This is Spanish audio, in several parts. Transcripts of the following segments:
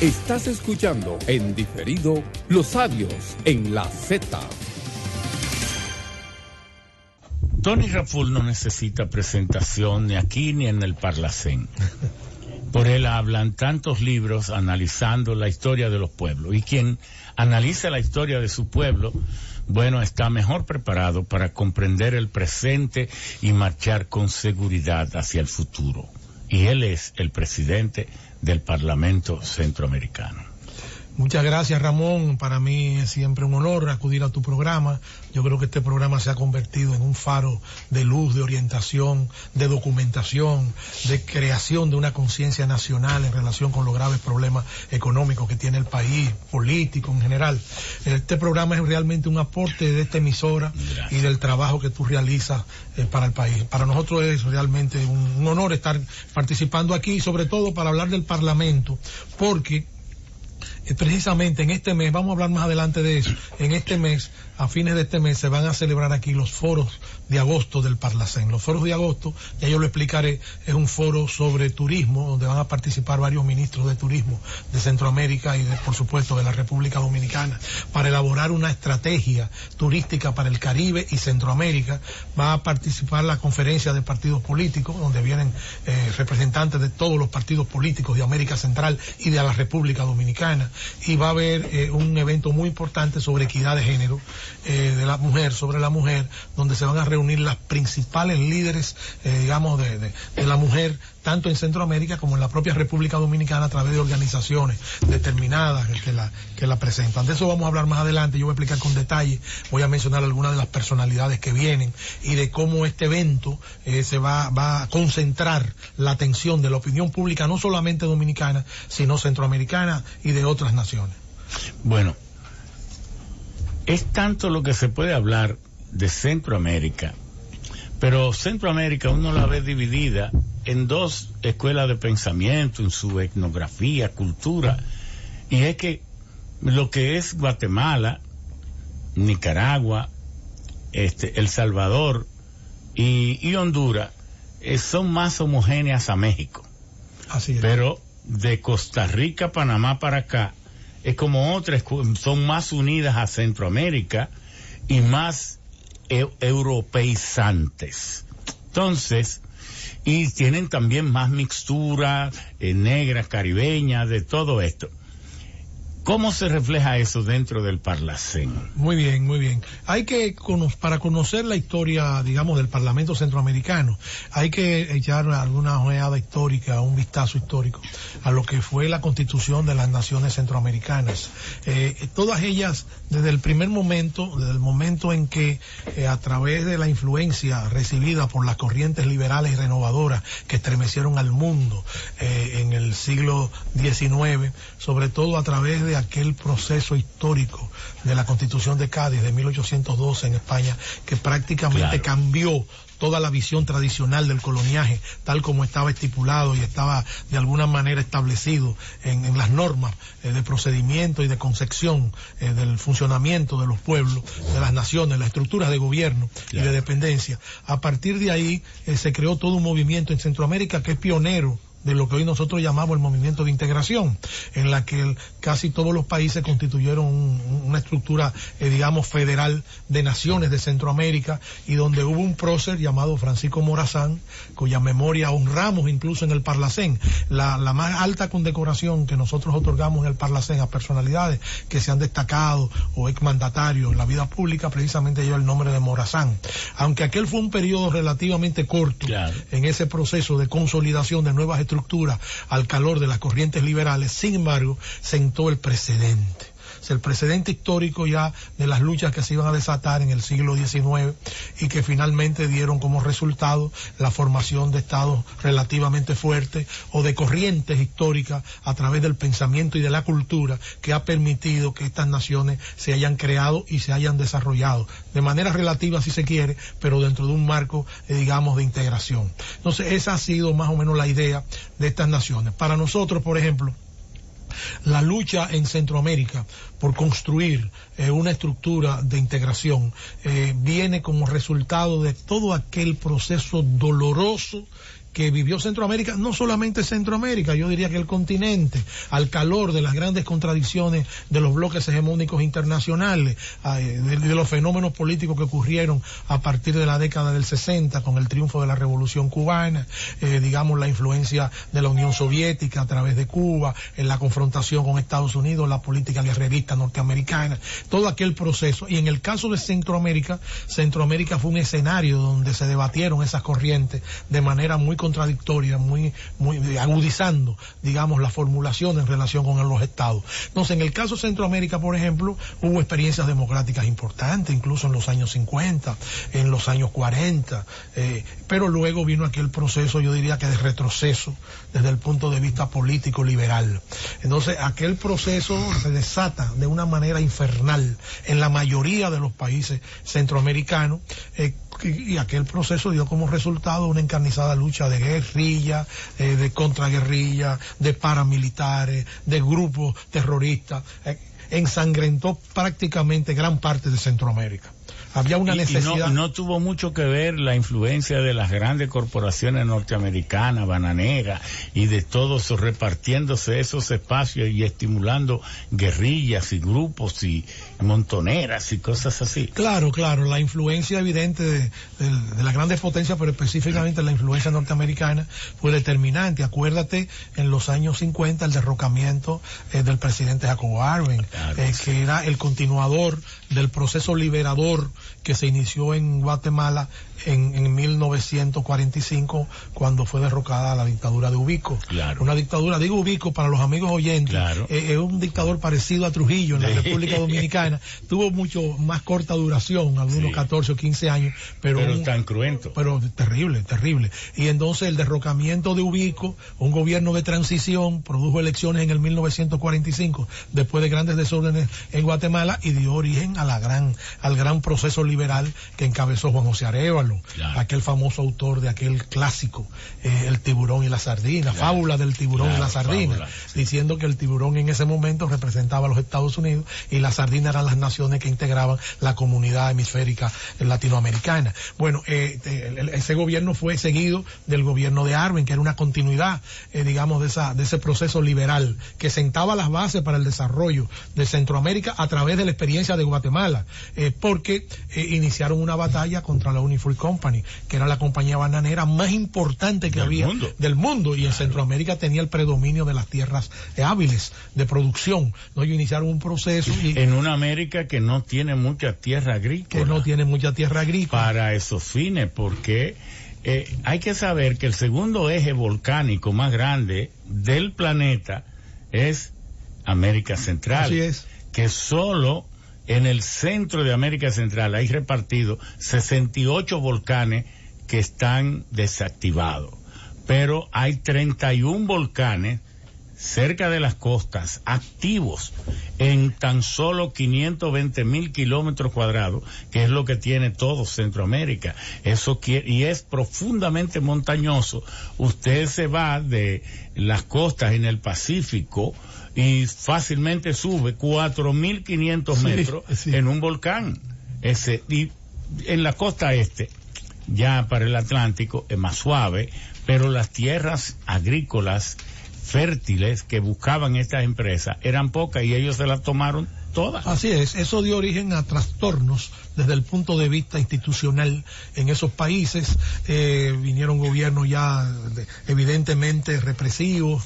Estás escuchando en diferido Los Sabios en la Z. Tony Raful no necesita presentación ni aquí ni en el Parlacén. Por él hablan tantos libros analizando la historia de los pueblos. Y quien analiza la historia de su pueblo, bueno, está mejor preparado para comprender el presente y marchar con seguridad hacia el futuro. Y él es el presidente del Parlamento Centroamericano. Muchas gracias, Ramón. Para mí es siempre un honor acudir a tu programa. Yo creo que este programa se ha convertido en un faro de luz, de orientación, de documentación, de creación de una conciencia nacional en relación con los graves problemas económicos que tiene el país, político en general. Este programa es realmente un aporte de esta emisora. Gracias. Y del trabajo que tú realizas para el país. Para nosotros es realmente un honor estar participando aquí y sobre todo para hablar del Parlamento, porque precisamente en este mes, vamos a hablar más adelante de eso, en este mes, a fines de este mes, se van a celebrar aquí los foros de agosto del Parlacén. Los foros de agosto, ya yo lo explicaré, es un foro sobre turismo, donde van a participar varios ministros de turismo de Centroamérica y por supuesto de la República Dominicana, para elaborar una estrategia turística para el Caribe y Centroamérica. Va a participar la conferencia de partidos políticos, donde vienen representantes de todos los partidos políticos de América Central y de la República Dominicana. Y va a haber un evento muy importante sobre equidad de género, de la mujer, sobre la mujer, donde se van a reunir las principales líderes, digamos, de la mujer, tanto en Centroamérica como en la propia República Dominicana, a través de organizaciones determinadas que la presentan. De eso vamos a hablar más adelante. Yo voy a explicar con detalle, voy a mencionar algunas de las personalidades que vienen y de cómo este evento se va a concentrar la atención de la opinión pública, no solamente dominicana, sino centroamericana y de otras naciones. Bueno, es tanto lo que se puede hablar de Centroamérica, pero Centroamérica uno la ve dividida en dos escuelas de pensamiento, en su etnografía, cultura, y es que lo que es Guatemala, Nicaragua, El Salvador y Honduras son más homogéneas a México. Así es. Pero de Costa Rica, Panamá para acá, es como otras, son más unidas a Centroamérica y más europeizantes. Entonces, y tienen también más mixtura negra, caribeña, de todo esto. ¿Cómo se refleja eso dentro del Parlacén? Muy bien, muy bien. Hay que, para conocer la historia, digamos, del Parlamento Centroamericano, hay que echar alguna ojeada histórica, un vistazo histórico a lo que fue la constitución de las naciones centroamericanas. Todas ellas, desde el primer momento, desde el momento en que, a través de la influencia recibida por las corrientes liberales y renovadoras que estremecieron al mundo en el siglo XIX, sobre todo a través de aquel proceso histórico de la Constitución de Cádiz de 1812 en España, que prácticamente cambió toda la visión tradicional del coloniaje, tal como estaba estipulado y estaba de alguna manera establecido en las normas de procedimiento y de concepción del funcionamiento de los pueblos, de las naciones, las estructuras de gobierno y de dependencia. A partir de ahí se creó todo un movimiento en Centroamérica que es pionero de lo que hoy nosotros llamamos el movimiento de integración, en la que casi todos los países constituyeron una estructura, digamos, federal de naciones de Centroamérica, y donde hubo un prócer llamado Francisco Morazán, cuya memoria honramos incluso en el Parlacén. La más alta condecoración que nosotros otorgamos en el Parlacén a personalidades que se han destacado o exmandatarios en la vida pública, precisamente lleva el nombre de Morazán. Aunque aquel fue un periodo relativamente corto en ese proceso de consolidación de nuevas estructuras al calor de las corrientes liberales, sin embargo, sentó el precedente. El precedente histórico ya de las luchas que se iban a desatar en el siglo XIX y que finalmente dieron como resultado la formación de estados relativamente fuertes o de corrientes históricas a través del pensamiento y de la cultura, que ha permitido que estas naciones se hayan creado y se hayan desarrollado de manera relativa, si se quiere, pero dentro de un marco, digamos, de integración. Entonces, esa ha sido más o menos la idea de estas naciones. Para nosotros, por ejemplo, la lucha en Centroamérica por construir una estructura de integración viene como resultado de todo aquel proceso doloroso que vivió Centroamérica, no solamente Centroamérica, yo diría que el continente, al calor de las grandes contradicciones de los bloques hegemónicos internacionales, de los fenómenos políticos que ocurrieron a partir de la década del 60 con el triunfo de la Revolución Cubana, digamos la influencia de la Unión Soviética a través de Cuba, en la confrontación con Estados Unidos, la política guerrerista norteamericana, todo aquel proceso. Y en el caso de Centroamérica fue un escenario donde se debatieron esas corrientes de manera muy contradictoria, muy agudizando, digamos, la formulación en relación con los estados. Entonces, en el caso de Centroamérica, por ejemplo, hubo experiencias democráticas importantes, incluso en los años 50, en los años 40, pero luego vino aquel proceso, yo diría que de retroceso desde el punto de vista político liberal. Entonces, aquel proceso se desata de una manera infernal en la mayoría de los países centroamericanos, y aquel proceso dio como resultado una encarnizada lucha de guerrilla, de contraguerrilla, de paramilitares, de grupos terroristas, ensangrentó prácticamente gran parte de Centroamérica. Había una necesidad. No tuvo mucho que ver la influencia de las grandes corporaciones norteamericanas, bananeras, y de todos repartiéndose esos espacios y estimulando guerrillas y grupos y montoneras y cosas así. Claro, la influencia evidente de las grandes potencias, pero específicamente la influencia norteamericana fue determinante. Acuérdate, en los años 50, el derrocamiento del presidente Jacobo Arbenz, claro, que era el continuador del proceso liberador que se inició en Guatemala en 1945, cuando fue derrocada la dictadura de Ubico. Claro. Una dictadura, digo Ubico para los amigos oyentes, claro, es un dictador parecido a Trujillo en la República Dominicana. Tuvo mucho más corta duración, algunos 14 o 15 años, pero tan cruento. Pero terrible. Y entonces el derrocamiento de Ubico, un gobierno de transición, produjo elecciones en el 1945, después de grandes desórdenes en Guatemala, y dio origen al gran proceso liberal que encabezó Juan José Arévalo, claro, aquel famoso autor de aquel clásico, El tiburón y la sardina, claro, fábula del tiburón y la sardina, fábula, sí, diciendo que el tiburón en ese momento representaba a los Estados Unidos y la sardina eran las naciones que integraban la comunidad hemisférica latinoamericana. Bueno, ese gobierno fue seguido del gobierno de Arbenz, que era una continuidad, digamos, de ese proceso liberal que sentaba las bases para el desarrollo de Centroamérica a través de la experiencia de Guatemala, porque iniciaron una batalla contra la Unifood Company, que era la compañía bananera más importante que había del mundo, y en Centroamérica tenía el predominio de las tierras hábiles de producción, ¿no? Ellos iniciaron un proceso en una América que no tiene mucha tierra agrícola. Para esos fines, porque hay que saber que el segundo eje volcánico más grande del planeta es América Central. Así es. Que solo en el centro de América Central hay repartidos 68 volcanes que están desactivados, pero hay 31 volcanes cerca de las costas activos en tan solo 520,000 kilómetros cuadrados, que es lo que tiene todo Centroamérica. Y es profundamente montañoso. Usted se va de las costas en el Pacífico y fácilmente sube 4,500 metros en un volcán. Y en la costa este, ya para el Atlántico, es más suave, pero las tierras agrícolas fértiles que buscaban estas empresas eran pocas y ellos se las tomaron todas. Así es, eso dio origen a trastornos desde el punto de vista institucional en esos países. Vinieron gobiernos ya evidentemente represivos,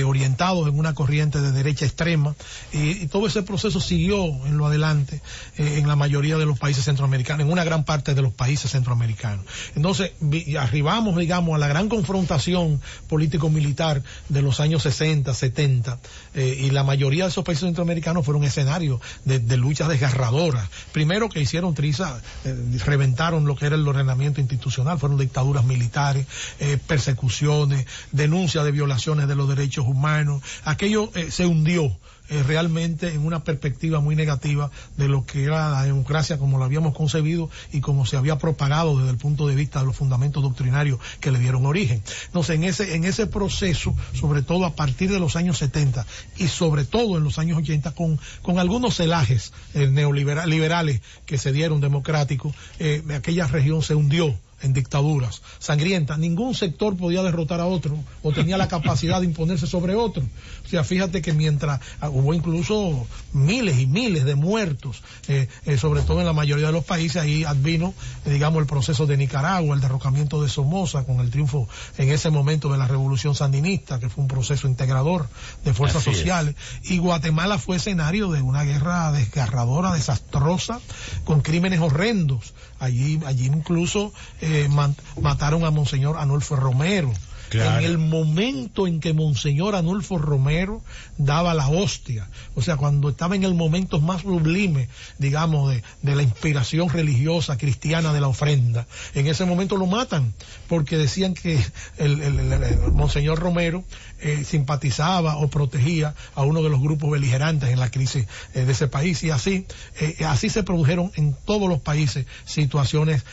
orientados en una corriente de derecha extrema, y todo ese proceso siguió en lo adelante en la mayoría de los países centroamericanos, en una gran parte de los países centroamericanos. Entonces arribamos, digamos, a la gran confrontación político-militar de los años 60, 70, y la mayoría de esos países centroamericanos fueron escenarios de luchas desgarradoras. Primero, que hicieron triza, reventaron lo que era el ordenamiento institucional, fueron dictaduras militares, persecuciones, denuncias de violaciones de los derechos humanos. Aquello se hundió realmente en una perspectiva muy negativa de lo que era la democracia como la habíamos concebido y como se había propagado desde el punto de vista de los fundamentos doctrinarios que le dieron origen. Entonces, en ese proceso, sobre todo a partir de los años 70 y sobre todo en los años 80, con algunos celajes neoliberales que se dieron democráticos, aquella región se hundió en dictaduras sangrientas, ningún sector podía derrotar a otro o tenía la capacidad de imponerse sobre otro. O sea, fíjate que mientras hubo incluso miles y miles de muertos, sobre todo en la mayoría de los países, ahí advino, digamos, el proceso de Nicaragua, el derrocamiento de Somoza con el triunfo en ese momento de la revolución sandinista, que fue un proceso integrador de fuerzas sociales, y Guatemala fue escenario de una guerra desgarradora, desastrosa, con crímenes horrendos. Allí incluso mataron a Monseñor Anulfo Romero. Claro. En el momento en que Monseñor Anulfo Romero daba la hostia, o sea, cuando estaba en el momento más sublime, digamos, de la inspiración religiosa cristiana de la ofrenda, en ese momento lo matan, porque decían que el Monseñor Romero simpatizaba o protegía a uno de los grupos beligerantes en la crisis de ese país, y así se produjeron en todos los países situaciones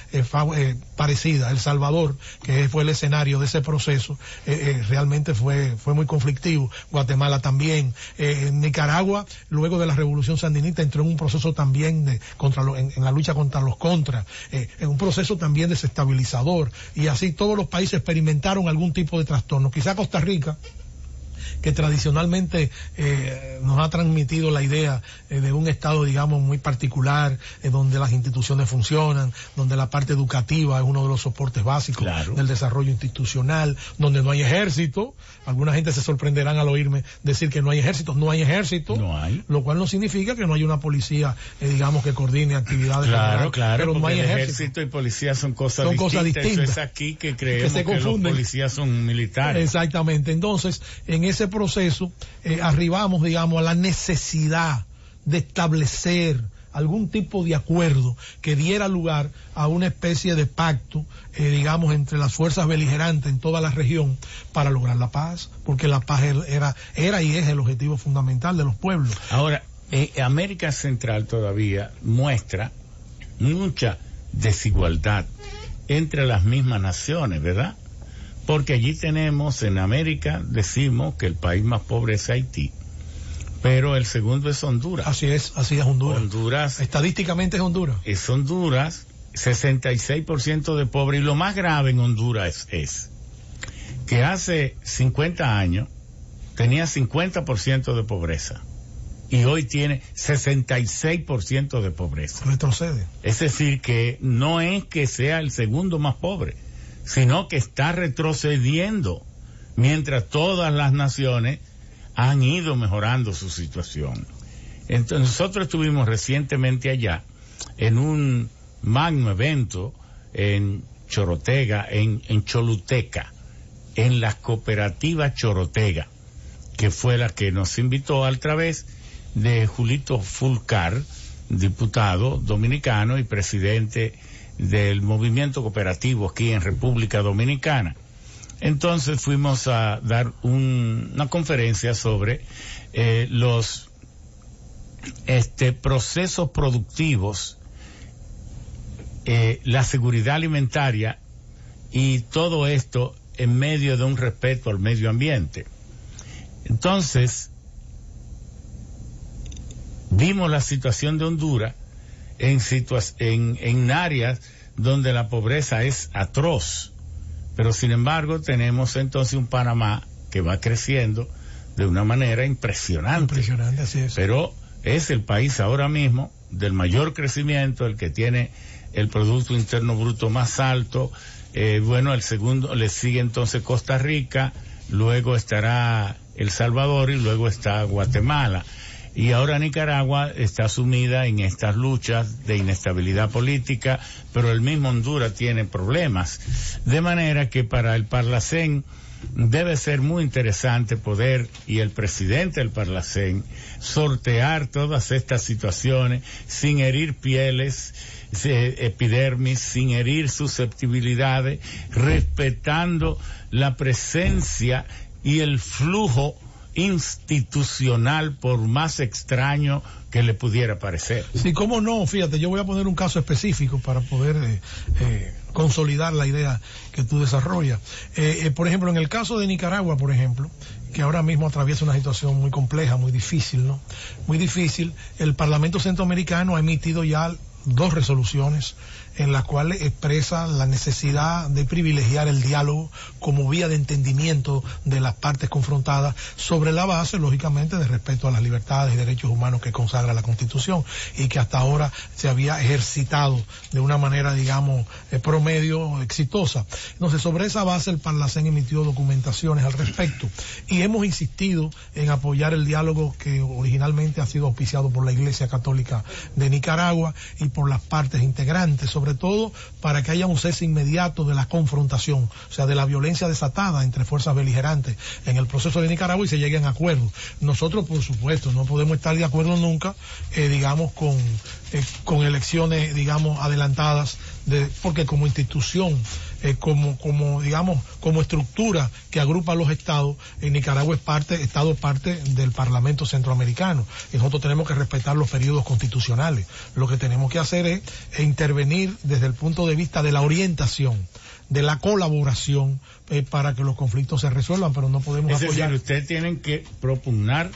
parecidas. El Salvador, que fue el escenario de ese proceso, realmente fue muy conflictivo. Guatemala también. Nicaragua, luego de la revolución sandinista, entró en un proceso también en la lucha contra los contras, en un proceso también desestabilizador, y así todos los países experimentaron algún tipo de trastorno. Quizá Costa Rica, que tradicionalmente nos ha transmitido la idea de un estado, digamos, muy particular, donde las instituciones funcionan, donde la parte educativa es uno de los soportes básicos, claro, del desarrollo institucional, donde no hay ejército. Alguna gente se sorprenderán al oírme decir que no hay ejército. No hay ejército, no hay, lo cual no significa que no haya una policía, digamos, que coordine actividades. Claro, pero no hay ejército y policía son cosas distintas. Eso es aquí que creemos que los policías son militares. Exactamente. Entonces, en ese proceso arribamos, digamos, a la necesidad de establecer algún tipo de acuerdo que diera lugar a una especie de pacto, digamos, entre las fuerzas beligerantes en toda la región para lograr la paz, porque la paz era y es el objetivo fundamental de los pueblos. Ahora, América Central todavía muestra mucha desigualdad entre las mismas naciones, ¿verdad? Porque allí tenemos, en América, decimos que el país más pobre es Haití, pero el segundo es Honduras. Así es Honduras. Honduras. Estadísticamente es Honduras. Es Honduras, 66% de pobre, y lo más grave en Honduras es que hace 50 años tenía 50% de pobreza, y hoy tiene 66% de pobreza. Retrocede. Es decir, que no es que sea el segundo más pobre, sino que está retrocediendo, mientras todas las naciones han ido mejorando su situación. Entonces, nosotros estuvimos recientemente allá, en un magno evento en Chorotega, en Choluteca, en la cooperativa Chorotega, que fue la que nos invitó a través de Julito Fulcar, diputado dominicano y presidente del movimiento cooperativo aquí en República Dominicana. Entonces fuimos a dar una conferencia sobre los procesos productivos, la seguridad alimentaria y todo esto en medio de un respeto al medio ambiente. Entonces vimos la situación de Honduras en áreas donde la pobreza es atroz, pero sin embargo tenemos entonces un Panamá que va creciendo de una manera impresionante. Así es. Pero es el país ahora mismo del mayor crecimiento, el que tiene el Producto Interno Bruto más alto. El segundo le sigue entonces Costa Rica, luego estará El Salvador y luego está Guatemala. Y ahora Nicaragua está sumida en estas luchas de inestabilidad política, pero el mismo Honduras tiene problemas. De manera que para el Parlacén debe ser muy interesante poder, y el presidente del Parlacén, sortear todas estas situaciones sin herir pieles, epidermis, sin herir susceptibilidades, respetando la presencia y el flujo institucional, por más extraño que le pudiera parecer. Sí, cómo no, fíjate, yo voy a poner un caso específico para poder consolidar la idea que tú desarrollas. Por ejemplo, en el caso de Nicaragua, por ejemplo, que ahora mismo atraviesa una situación muy compleja, muy difícil, ¿no? Muy difícil. El Parlamento Centroamericano ha emitido ya 2 resoluciones en la cual expresa la necesidad de privilegiar el diálogo como vía de entendimiento de las partes confrontadas, sobre la base, lógicamente, de respeto a las libertades y derechos humanos que consagra la Constitución y que hasta ahora se había ejercitado de una manera, digamos, promedio exitosa. Entonces, sobre esa base, el Parlacén emitió documentaciones al respecto y hemos insistido en apoyar el diálogo que originalmente ha sido auspiciado por la Iglesia Católica de Nicaragua y por las partes integrantes, sobre todo para que haya un cese inmediato de la confrontación, o sea, de la violencia desatada entre fuerzas beligerantes en el proceso de Nicaragua y se lleguen a acuerdos. Nosotros, por supuesto, no podemos estar de acuerdo nunca, digamos, con elecciones, digamos, adelantadas, porque como institución, como estructura que agrupa a los estados, Nicaragua es estado parte del Parlamento Centroamericano y nosotros tenemos que respetar los periodos constitucionales. Lo que tenemos que hacer es intervenir desde el punto de vista de la orientación, de la colaboración, para que los conflictos se resuelvan, pero no podemos apoyar. Es decir, ustedes tienen que propugnar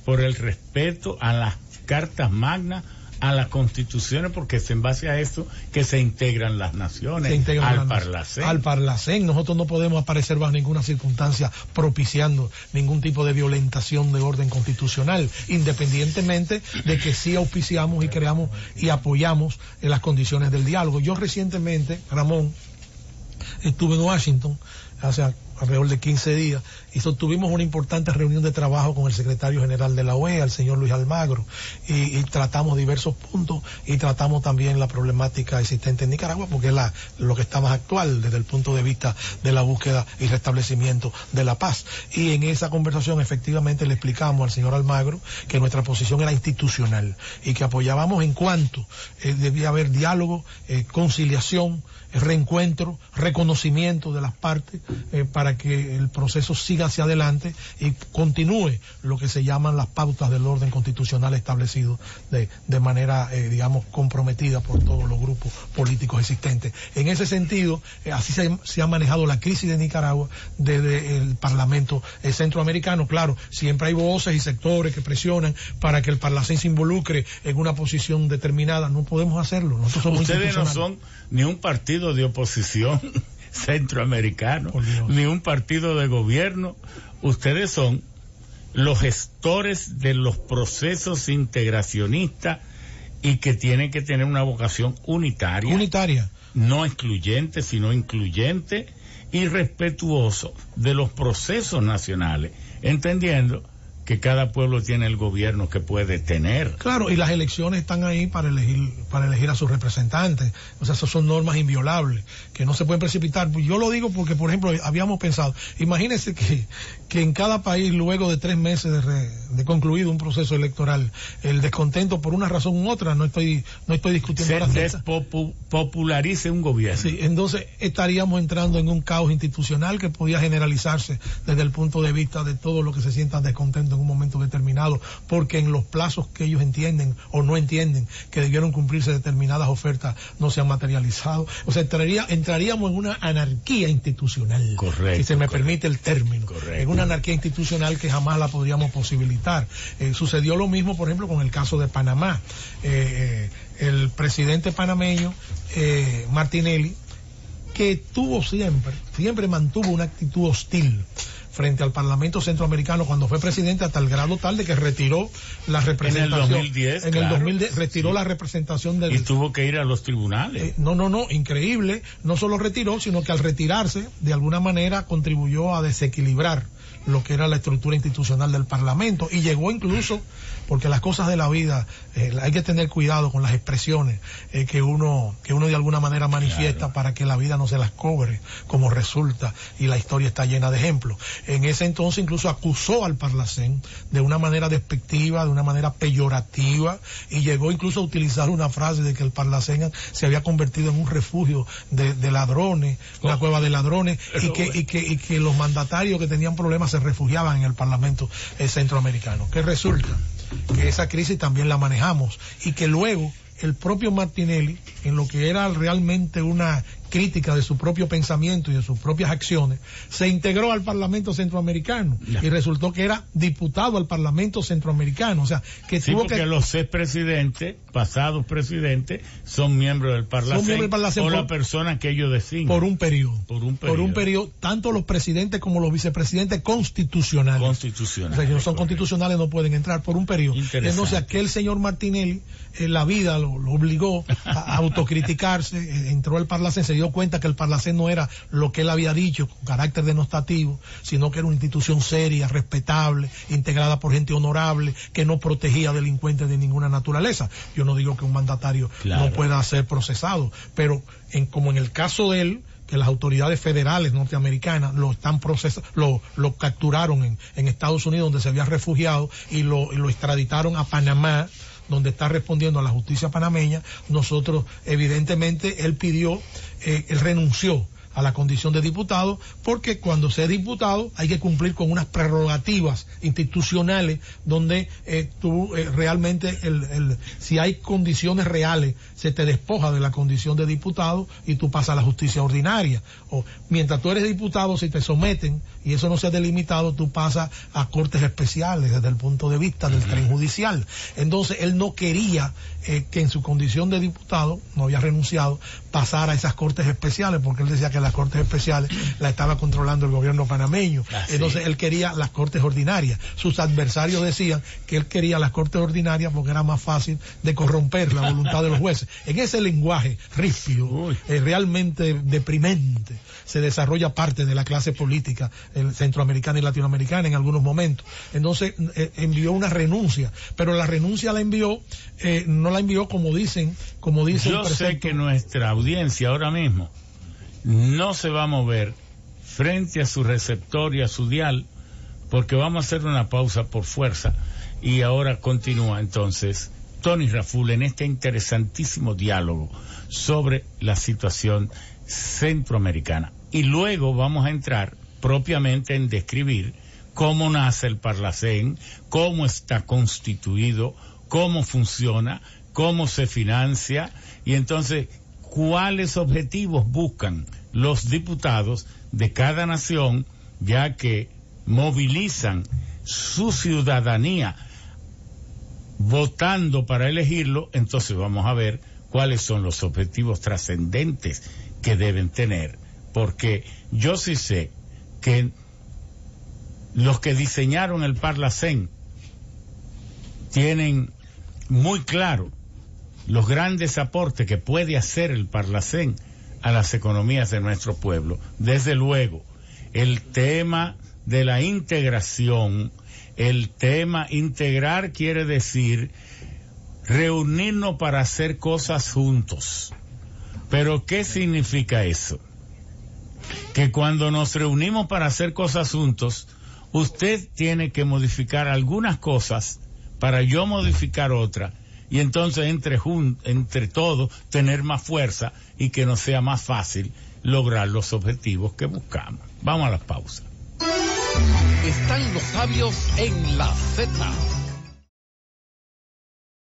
por el respeto a las cartas magnas, a las constituciones, porque es en base a eso que se integran las naciones al Parlacén. Al Parlacén. Nosotros no podemos aparecer bajo ninguna circunstancia propiciando ningún tipo de violentación de orden constitucional, independientemente de que sí auspiciamos y creamos y apoyamos en las condiciones del diálogo. Yo recientemente, Ramón, estuve en Washington hace alrededor de 15 días y sostuvimos una importante reunión de trabajo con el secretario general de la OEA, el señor Luis Almagro, y tratamos diversos puntos y tratamos también la problemática existente en Nicaragua, porque es lo que está más actual desde el punto de vista de la búsqueda y restablecimiento de la paz. Y en esa conversación efectivamente le explicamos al señor Almagro que nuestra posición era institucional y que apoyábamos en cuanto debía haber diálogo, conciliación, reencuentro, reconocimiento de las partes, para que el proceso siga hacia adelante y continúe lo que se llaman las pautas del orden constitucional establecido de manera, digamos, comprometida por todos los grupos políticos existentes. En ese sentido, así se ha manejado la crisis de Nicaragua desde el Parlamento Centroamericano. Claro, siempre hay voces y sectores que presionan para que el Parlacén se involucre en una posición determinada. No podemos hacerlo. Nosotros somos Ustedes no son ni un partido de oposición centroamericano, ni un partido de gobierno. Ustedes son los gestores de los procesos integracionistas y que tienen que tener una vocación unitaria, no excluyente, sino incluyente y respetuoso de los procesos nacionales, entendiendo que cada pueblo tiene el gobierno que puede tener. Claro, y las elecciones están ahí para elegir a sus representantes. O sea, esas son normas inviolables, que no se pueden precipitar. Yo lo digo porque, por ejemplo, habíamos pensado, imagínense que en cada país, luego de 3 meses de concluido un proceso electoral, el descontento por una razón u otra, no estoy discutiendo. Se despopularice un gobierno. Sí, entonces estaríamos entrando en un caos institucional que podía generalizarse desde el punto de vista de todo lo que se sientan descontentos en un momento determinado, porque en los plazos que ellos entienden o no entienden que debieron cumplirse determinadas ofertas no se han materializado. O sea, entraríamos en una anarquía institucional. Correcto. Si se me permite el término. Correcto. En una anarquía institucional que jamás la podríamos posibilitar. Sucedió lo mismo, por ejemplo, con el caso de Panamá. El presidente panameño, Martinelli, que siempre mantuvo una actitud hostil frente al Parlamento Centroamericano cuando fue presidente, hasta el grado tal de que retiró la representación. En el 2010, En el 2010 retiró la representación del... Y tuvo que ir a los tribunales. No, increíble. No solo retiró, sino que al retirarse, de alguna manera contribuyó a desequilibrar lo que era la estructura institucional del Parlamento y llegó incluso, porque las cosas de la vida, hay que tener cuidado con las expresiones que uno de alguna manera manifiesta, claro, para que la vida no se las cobre como resulta, y la historia está llena de ejemplos. En ese entonces incluso acusó al Parlacén de una manera despectiva, de una manera peyorativa, y llegó incluso a utilizar una frase de que el Parlacén se había convertido en un refugio de ladrones, una cueva de ladrones, y que los mandatarios que tenían problemas se refugiaban en el Parlamento centroamericano. ¿Qué resulta? Que esa crisis también la manejamos y que luego el propio Martinelli, en lo que era realmente una crítica de su propio pensamiento y de sus propias acciones, se integró al Parlamento Centroamericano y resultó que era diputado al Parlamento Centroamericano. O sea, que sí, tuvo porque que... los expresidentes, pasados presidentes, son miembros del Parlacén o la persona que ellos designan. Por un periodo. Por un periodo. Tanto los presidentes como los vicepresidentes constitucionales. O sea, que no son constitucionales, no pueden entrar por un periodo. Entonces, aquel señor Martinelli, la vida lo obligó a autocriticarse, entró al Parlacén, se dio cuenta que el Parlacén no era lo que él había dicho con carácter denostativo, sino que era una institución seria, respetable, integrada por gente honorable, que no protegía a delincuentes de ninguna naturaleza. Yo no digo que un mandatario no pueda ser procesado, pero como en el caso de él, que las autoridades federales norteamericanas lo están lo capturaron en Estados Unidos, donde se había refugiado, y lo extraditaron a Panamá, donde está respondiendo a la justicia panameña. Nosotros, evidentemente, él renunció a la condición de diputado, porque cuando se es diputado hay que cumplir con unas prerrogativas institucionales donde tú realmente si hay condiciones reales se te despoja de la condición de diputado y tú pasas a la justicia ordinaria, o mientras tú eres diputado, si te someten y eso no se ha delimitado, tú pasas a cortes especiales desde el punto de vista del tren judicial. Entonces él no quería que en su condición de diputado, no había renunciado, pasar a esas cortes especiales, porque él decía que las cortes especiales la estaba controlando el gobierno panameño. Entonces él quería las cortes ordinarias. Sus adversarios decían que él quería las cortes ordinarias porque era más fácil de corromper la voluntad de los jueces. En ese lenguaje ríspido, realmente deprimente, se desarrolla parte de la clase política centroamericana y latinoamericana en algunos momentos. Entonces envió una renuncia, pero la renuncia la envió, no la envió como dicen. Yo sé que nuestra audiencia ahora mismo no se va a mover frente a su receptor y a su dial, porque vamos a hacer una pausa por fuerza y ahora continúa entonces Tony Raful en este interesantísimo diálogo sobre la situación centroamericana, y luego vamos a entrar propiamente en describir cómo nace el Parlacén, cómo está constituido, cómo funciona, cómo se financia, y entonces cuáles objetivos buscan los diputados de cada nación, ya que movilizan su ciudadanía votando para elegirlo. Entonces vamos a ver cuáles son los objetivos trascendentes que deben tener, porque yo sí sé que los que diseñaron el Parlacén tienen muy claro los grandes aportes que puede hacer el Parlacén a las economías de nuestro pueblo. Desde luego, el tema de la integración, integrar quiere decir reunirnos para hacer cosas juntos. Pero ¿qué significa eso? Que cuando nos reunimos para hacer cosas juntos, usted tiene que modificar algunas cosas para yo modificar otras, y entonces entre todos tener más fuerza y que nos sea más fácil lograr los objetivos que buscamos. Vamos a la pausa. Están los sabios en la Z.